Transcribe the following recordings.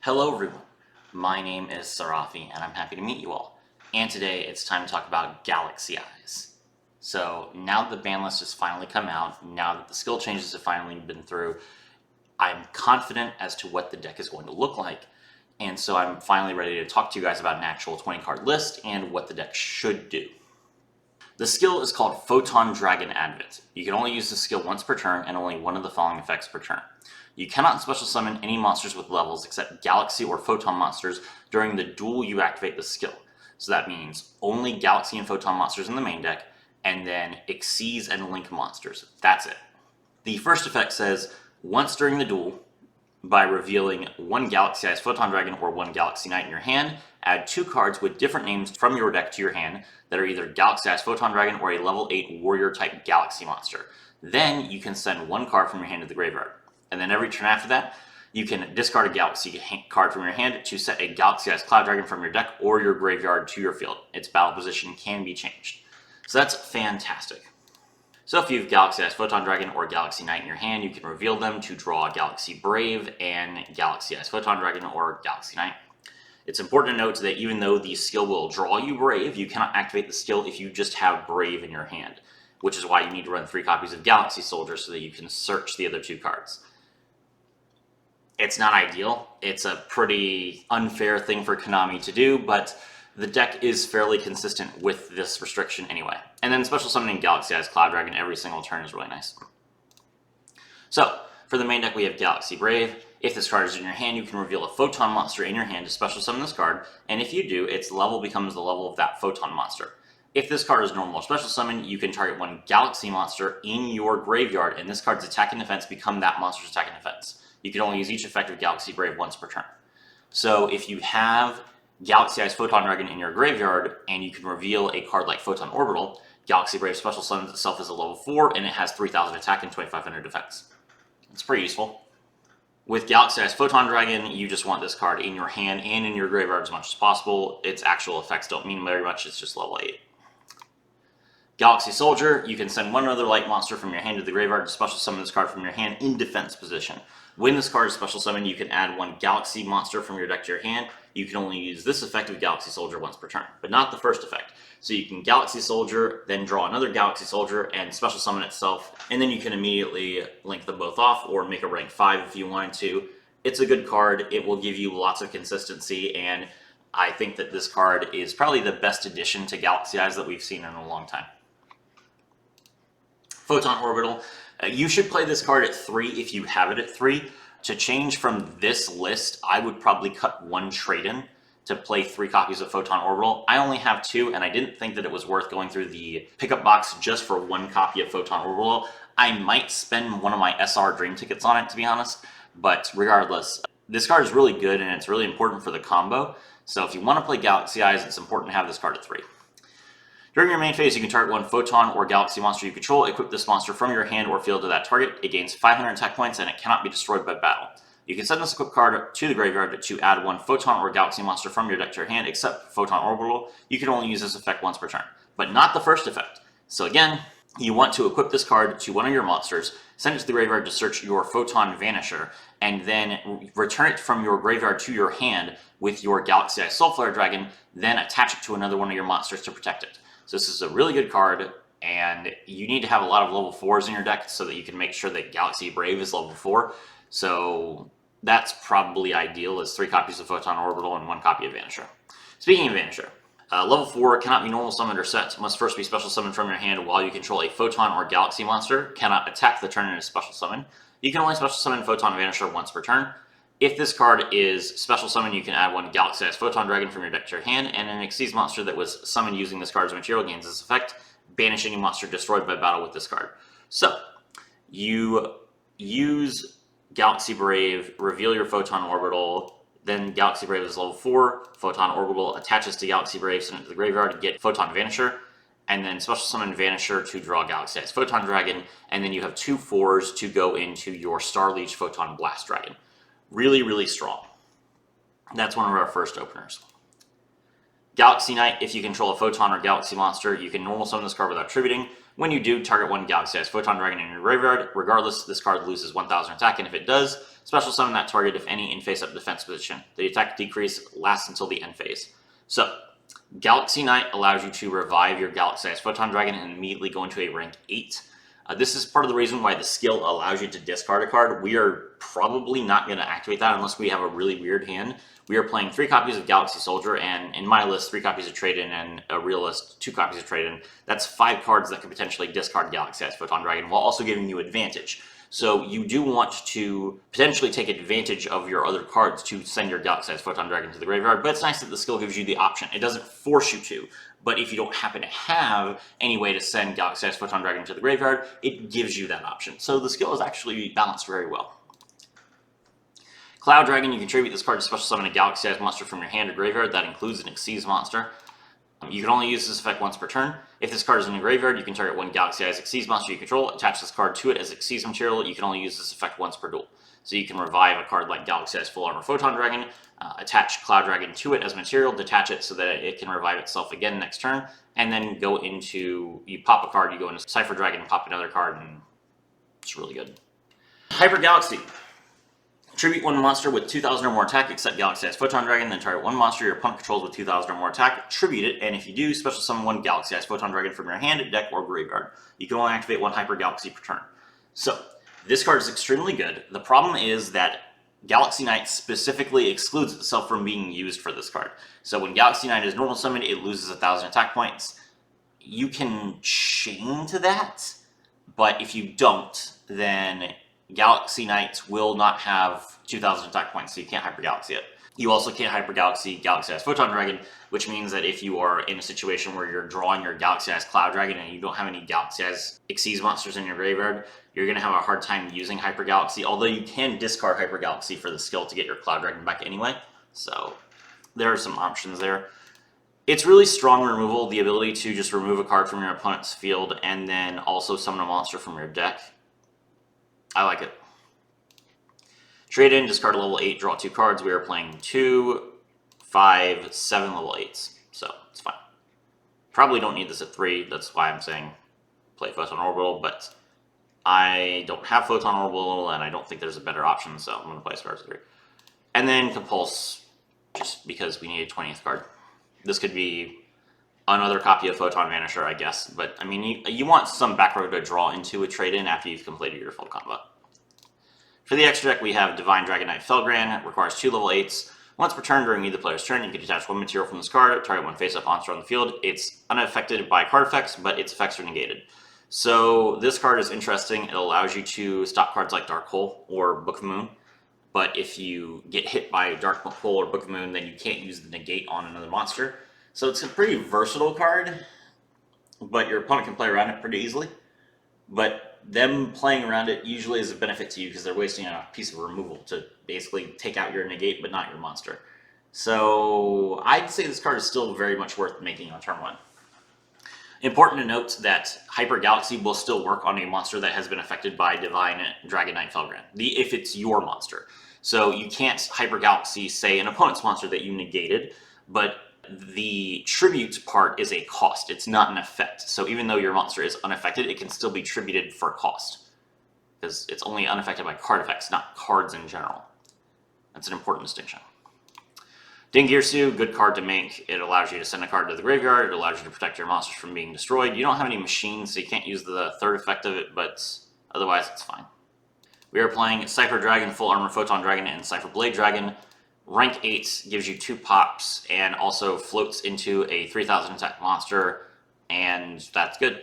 Hello everyone, my name is Sarafi and I'm happy to meet you all. And today it's time to talk about Galaxy Eyes. So now that the ban list has finally come out, now that the skill changes have finally been through, I'm confident as to what the deck is going to look like. And so I'm finally ready to talk to you guys about an actual 20 card list and what the deck should do. The skill is called Photon Dragon Advent. You can only use the skill once per turn and only one of the following effects per turn. You cannot special summon any monsters with levels except Galaxy or Photon monsters during the duel you activate the skill. So that means only Galaxy and Photon monsters in the main deck, and then Xyz and Link monsters. That's it. The first effect says, once during the duel, by revealing one Galaxy Eyes Photon Dragon or one Galaxy Knight in your hand, add 2 cards with different names from your deck to your hand that are either Galaxy Eyes Photon Dragon or a level 8 warrior type Galaxy monster. Then you can send 1 card from your hand to the graveyard. And then every turn after that, you can discard a Galaxy card from your hand to set a Galaxy Eyes Cloud Dragon from your deck or your graveyard to your field. Its battle position can be changed. So that's fantastic. So if you have Galaxy Eyes Photon Dragon or Galaxy Knight in your hand, you can reveal them to draw Galaxy Brave and Galaxy Eyes Photon Dragon or Galaxy Knight. It's important to note that even though the skill will draw you Brave, you cannot activate the skill if you just have Brave in your hand, which is why you need to run 3 copies of Galaxy Soldier so that you can search the other 2 cards. It's not ideal. It's a pretty unfair thing for Konami to do, but the deck is fairly consistent with this restriction anyway. And then special summoning Galaxy Eyes Cloud Dragon every single turn is really nice. So, for the main deck we have Galaxy Brave. If this card is in your hand, you can reveal a Photon monster in your hand to special summon this card, and if you do, its level becomes the level of that Photon monster. If this card is normal or special summon, you can target 1 Galaxy monster in your graveyard, and this card's attack and defense become that monster's attack and defense. You can only use each effect of Galaxy Brave once per turn. So if you have Galaxy Eyes Photon Dragon in your graveyard, and you can reveal a card like Photon Orbital, Galaxy Brave special summons itself as a level 4, and it has 3,000 attack and 2,500 defense. It's pretty useful. With Galaxy Eyes Photon Dragon, you just want this card in your hand and in your graveyard as much as possible. Its actual effects don't mean very much, it's just level 8. Galaxy Soldier, you can send 1 other light monster from your hand to the graveyard to special summon this card from your hand in defense position. When this card is special summoned, you can add 1 Galaxy monster from your deck to your hand. You can only use this effect of Galaxy Soldier once per turn, but not the first effect. So you can Galaxy Soldier, then draw another Galaxy Soldier and special summon itself, and then you can immediately link them both off or make a rank 5 if you wanted to. It's a good card. It will give you lots of consistency, and I think that this card is probably the best addition to Galaxy Eyes that we've seen in a long time. Photon Orbital. You should play this card at 3 if you have it at 3. To change from this list, I would probably cut 1 trade-in to play 3 copies of Photon Orbital. I only have 2, and I didn't think that it was worth going through the pickup box just for 1 copy of Photon Orbital. I might spend one of my SR Dream tickets on it, to be honest, but regardless, this card is really good and it's really important for the combo. So if you want to play Galaxy Eyes, it's important to have this card at 3. During your main phase, you can target 1 Photon or Galaxy monster you control, equip this monster from your hand or field to that target. It gains 500 attack points and it cannot be destroyed by battle. You can send this equipped card to the graveyard to add 1 Photon or Galaxy monster from your deck to your hand, except Photon Orbital. You can only use this effect once per turn, but not the first effect. So again, you want to equip this card to one of your monsters, send it to the graveyard to search your Photon Vanisher, and then return it from your graveyard to your hand with your Galaxy Eyes Soulflare Dragon, then attach it to another one of your monsters to protect it. So this is a really good card, and you need to have a lot of level 4s in your deck so that you can make sure that Galaxy Brave is level 4. So that's probably ideal, is 3 copies of Photon Orbital and 1 copy of Vanisher. Speaking of Vanisher, level 4 cannot be normal summoned or set, must first be special summoned from your hand while you control a Photon or Galaxy monster, cannot attack the turn in a special summon. You can only special summon Photon Vanisher once per turn. If this card is special summon, you can add 1 Galaxy Eyes Photon Dragon from your deck to your hand, and an Xyz monster that was summoned using this card's material gains this effect, banish any monster destroyed by battle with this card. So, you use Galaxy Brave, reveal your Photon Orbital, then Galaxy Brave is level 4, Photon Orbital attaches to Galaxy Brave, send it to the graveyard to get Photon Vanisher, and then special summon Vanisher to draw Galaxy Eyes Photon Dragon, and then you have 2 4s to go into your Star Leech Photon Blast Dragon. Really, really strong. That's one of our first openers. Galaxy Knight, if you control a Photon or Galaxy monster, you can normal summon this card without tributing. When you do, target 1 Galaxy Eyes Photon Dragon in your graveyard. Regardless, this card loses 1,000 attack, and if it does, special summon that target if any in face-up defense position. The attack decrease lasts until the end phase. So, Galaxy Knight allows you to revive your Galaxy-sized Photon Dragon and immediately go into a rank 8. This is part of the reason why the skill allows you to discard a card. We are probably not going to activate that unless we have a really weird hand. We are playing 3 copies of Galaxy Soldier, and in my list, 3 copies of Trade-In, and a real list, 2 copies of Trade-In. That's 5 cards that could potentially discard Galaxy-sized Photon Dragon while also giving you advantage. So you do want to potentially take advantage of your other cards to send your Galaxy-sized Photon Dragon to the graveyard, but it's nice that the skill gives you the option. It doesn't force you to, but if you don't happen to have any way to send Galaxy-sized Photon Dragon to the graveyard, it gives you that option. So the skill is actually balanced very well. Cloud Dragon, you contribute this card to special summon a Galaxy-sized monster from your hand or graveyard. That includes an Xyz monster. You can only use this effect once per turn. If this card is in your graveyard, you can target one Galaxy-sized Xyz monster you control, attach this card to it as Xyz material. You can only use this effect once per duel. So you can revive a card like Galaxy-sized Full Armor Photon Dragon, attach Cloud Dragon to it as material, detach it so that it can revive itself again next turn, and then go into, you pop a card, you go into Cypher Dragon, pop another card, and it's really good. Hyper Galaxy. Tribute one monster with 2,000 or more attack except Galaxy-sized Photon Dragon, then target one monster your opponent controls with 2,000 or more attack, tribute it, and if you do, special summon one Galaxy-sized Photon Dragon from your hand, deck, or graveyard. You can only activate one Hyper Galaxy per turn. So, this card is extremely good. The problem is that Galaxy Knight specifically excludes itself from being used for this card. So when Galaxy Knight is normal summoned, it loses 1,000 attack points. You can chain to that, but if you don't, then Galaxy Knights will not have 2,000 attack points, so you can't Hyper Galaxy it. You also can't Hyper Galaxy Galaxy-sized Photon Dragon, which means that if you are in a situation where you're drawing your Galaxy-sized Cloud Dragon and you don't have any Galaxy-sized Xyz monsters in your graveyard, you're going to have a hard time using Hyper Galaxy, although you can discard Hyper Galaxy for the skill to get your Cloud Dragon back anyway. So there are some options there. It's really strong removal, the ability to just remove a card from your opponent's field and then also summon a monster from your deck. I like it. Trade in, discard a level 8, draw 2 cards. We are playing 2, 5, 7 level 8s, so it's fine. Probably don't need this at 3, that's why I'm saying play Photon Orbital, but I don't have Photon Orbital and I don't think there's a better option, so I'm going to play Scars at 3. And then Compulse, just because we need a 20th card. This could be another copy of Photon Vanisher, I guess, but I mean, you want some back row to draw into a trade-in after you've completed your full combo. For the extra deck, we have Divine Dragon Knight Felgran. It requires 2 level 8s. Once per turn during either player's turn, you can detach one material from this card, target one face-up monster on the field. It's unaffected by card effects, but its effects are negated. So this card is interesting. It allows you to stop cards like Dark Hole or Book of Moon. But if you get hit by Dark Hole or Book of Moon, then you can't use the Negate on another monster. So it's a pretty versatile card, but your opponent can play around it pretty easily. But them playing around it usually is a benefit to you because they're wasting a piece of removal to basically take out your Negate but not your monster. So I'd say this card is still very much worth making on turn 1. Important to note that Hyper Galaxy will still work on a monster that has been affected by Divine Dragon Knight Felgran, if it's your monster. So you can't Hyper Galaxy, say, an opponent's monster that you negated, but the tribute part is a cost. It's not an effect. So even though your monster is unaffected, it can still be tributed for cost. Because it's only unaffected by card effects, not cards in general. That's an important distinction. Dingirsu, good card to make. It allows you to send a card to the graveyard. It allows you to protect your monsters from being destroyed. You don't have any machines, so you can't use the third effect of it, but otherwise it's fine. We are playing Cypher Dragon, Full Armor Photon Dragon, and Cypher Blade Dragon. Rank 8 gives you 2 pops and also floats into a 3,000 attack monster, and that's good.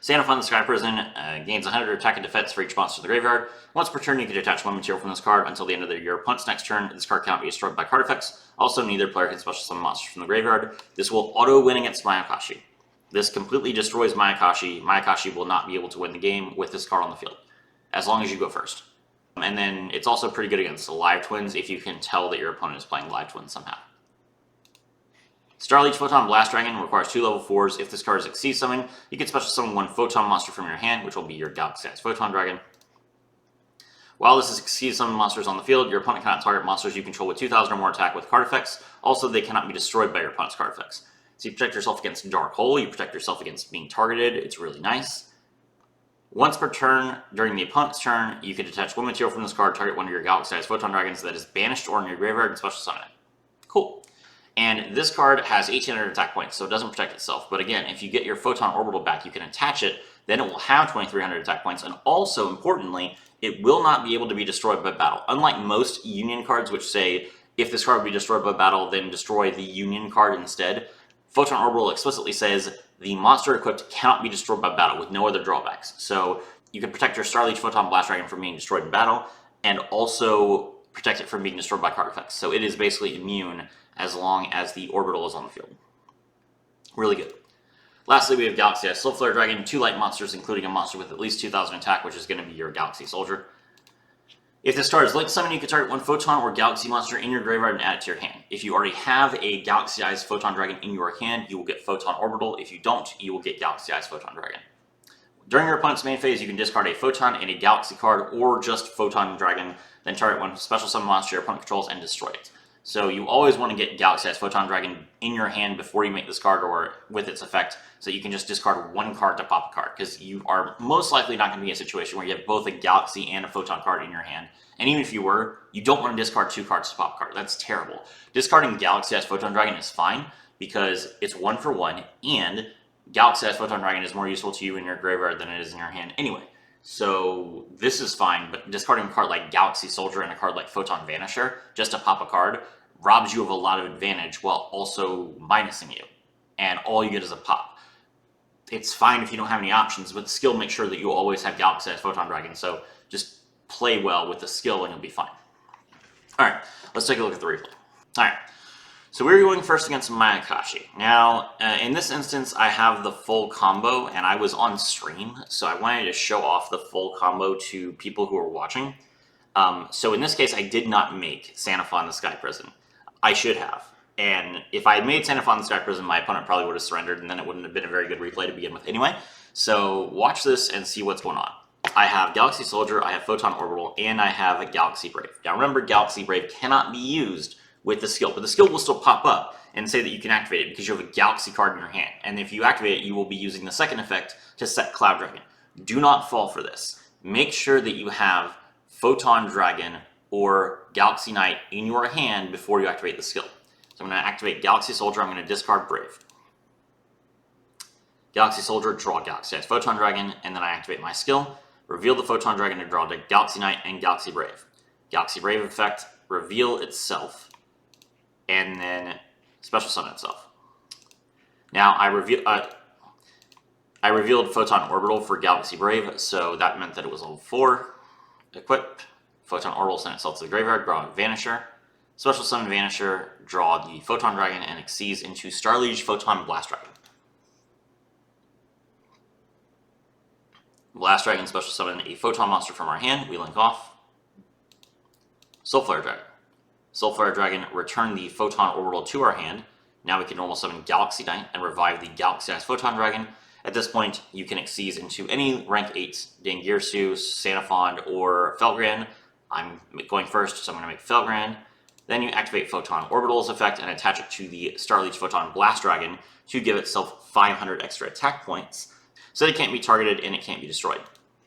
Sanafon the Sky Prison gains 100 attack and defense for each monster in the graveyard. Once per turn, you can detach one material from this card until the end of your opponent's next turn. This card cannot be destroyed by card effects. Also, neither player can special summon monsters from the graveyard. This will auto-win against Mayakashi. This completely destroys Mayakashi. Mayakashi will not be able to win the game with this card on the field, as long as you go first. And then it's also pretty good against the Live Twins if you can tell that your opponent is playing Live Twins somehow. Starleech Photon Blast Dragon requires 2 level 4s. If this card is Xyz summon, you can special summon one Photon monster from your hand, which will be your Galaxy-sized Photon Dragon. While this is Xyz summon monsters on the field, your opponent cannot target monsters you control with 2,000 or more attack with card effects. Also, they cannot be destroyed by your opponent's card effects. So you protect yourself against Dark Hole, you protect yourself against being targeted. It's really nice. Once per turn, during the opponent's turn, you can detach one material from this card, target one of your Galaxy-sized Photon Dragons that is banished or in your graveyard, and special summon it. Cool. And this card has 1800 attack points, so it doesn't protect itself. But again, if you get your Photon Orbital back, you can attach it, then it will have 2300 attack points, and also, importantly, it will not be able to be destroyed by battle. Unlike most Union cards, which say, if this card will be destroyed by battle, then destroy the Union card instead, Photon Orbital explicitly says the monster equipped cannot be destroyed by battle with no other drawbacks. So you can protect your Starleech Photon Blast Dragon from being destroyed in battle, and also protect it from being destroyed by card effects. So it is basically immune as long as the Orbital is on the field. Really good. Lastly, we have Galaxy Soul Flare Dragon, 2 light monsters, including a monster with at least 2000 attack, which is going to be your Galaxy Soldier. If this card is link summon, you can target one Photon or Galaxy monster in your graveyard and add it to your hand. If you already have a Galaxy-ized Photon Dragon in your hand, you will get Photon Orbital. If you don't, you will get Galaxy-ized Photon Dragon. During your opponent's main phase, you can discard a Photon and a Galaxy card, or just Photon Dragon, then target one special summon monster your opponent controls and destroy it. So you always want to get Galaxy-ized Photon Dragon in your hand before you make this card, or with its effect, so you can just discard one card to pop a card, because you are most likely not going to be in a situation where you have both a Galaxy and a Photon card in your hand. And even if you were, you don't want to discard 2 cards to pop a card. That's terrible. Discarding Galaxy-ized Photon Dragon is fine, because it's 1 for 1, and Galaxy-ized Photon Dragon is more useful to you in your graveyard than it is in your hand anyway. So this is fine, but discarding a card like Galaxy Soldier and a card like Photon Vanisher just to pop a card robs you of a lot of advantage while also minusing you. And all you get is a pop. It's fine if you don't have any options, but still make sure that you always have Galaxy-ized Photon Dragon. So just play well with the skill and you'll be fine. Alright, let's take a look at the replay. Alright, so we're going first against Mayakashi. Now, in this instance, I have the full combo, and I was on stream, so I wanted to show off the full combo to people who are watching. So in this case, I did not make Sanafon the Sky Prison. I should have. And if I had made Sanafon the Sky Prison, my opponent probably would have surrendered, and then it wouldn't have been a very good replay to begin with anyway. So watch this and see what's going on. I have Galaxy Soldier, I have Photon Orbital, and I have a Galaxy Brave. Now remember, Galaxy Brave cannot be used with the skill, but the skill will still pop up and say that you can activate it because you have a Galaxy card in your hand. And if you activate it, you will be using the second effect to set Cloud Dragon. Do not fall for this. Make sure that you have Photon Dragon or Galaxy Knight in your hand before you activate the skill. So I'm going to activate Galaxy Soldier, I'm going to discard Brave. Galaxy Soldier, draw Galaxy-ized Photon Dragon, and then I activate my skill. Reveal the Photon Dragon to draw the Galaxy Knight and Galaxy Brave. Galaxy Brave effect, reveal itself, and then special summon itself. Now I revealed Photon Orbital for Galaxy Brave, so that meant that it was level 4. Equip, Photon Orbital sent itself to the graveyard, draw a Vanisher. Special summon Vanisher, draw the Photon Dragon, and exceeds into Starleech Photon Blast Dragon. Blast Dragon special summon a Photon monster from our hand, we link off. Soul Flare Dragon. Soul Flare Dragon, return the Photon Orbital to our hand. Now we can normal summon Galaxy Knight and revive the Galaxy-ized Photon Dragon. At this point, you can exceed into any rank 8 Dangirsu, Sanafond, or Felgrand. I'm going first, so I'm going to make Felgrand. Then you activate Photon Orbital's effect and attach it to the Starleech Photon Blast Dragon to give itself 500 extra attack points, so it can't be targeted and it can't be destroyed.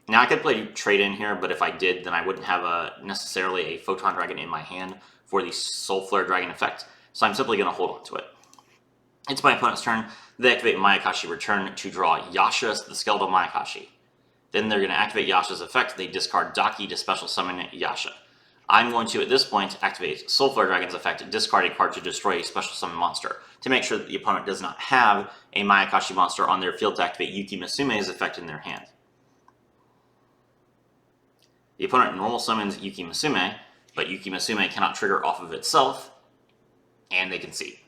Now I could play trade in here, but if I did, then I wouldn't have necessarily a Photon Dragon in my hand for the Soul Flare Dragon effect, so I'm simply going to hold on to it. It's my opponent's turn. They activate Mayakashi Return to draw Yasha, the Skeletal Mayakashi. Then they're going to activate Yasha's effect. They discard Daki to special summon Yasha. I'm going to, at this point, activate Soul Flare Dragon's effect, discard a card to destroy a special summon monster, to make sure that the opponent does not have a Mayakashi monster on their field to activate Yuki Musume's effect in their hand. The opponent normal summons Yuki Musume, but Yuki Musume cannot trigger off of itself, and they concede.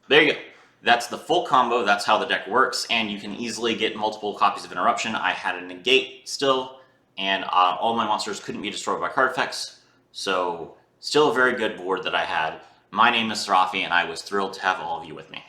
There you go. That's the full combo, that's how the deck works, and you can easily get multiple copies of Interruption. I had a Negate still, and all my monsters couldn't be destroyed by card effects, so still a very good board that I had. My name is Sarafi, and I was thrilled to have all of you with me.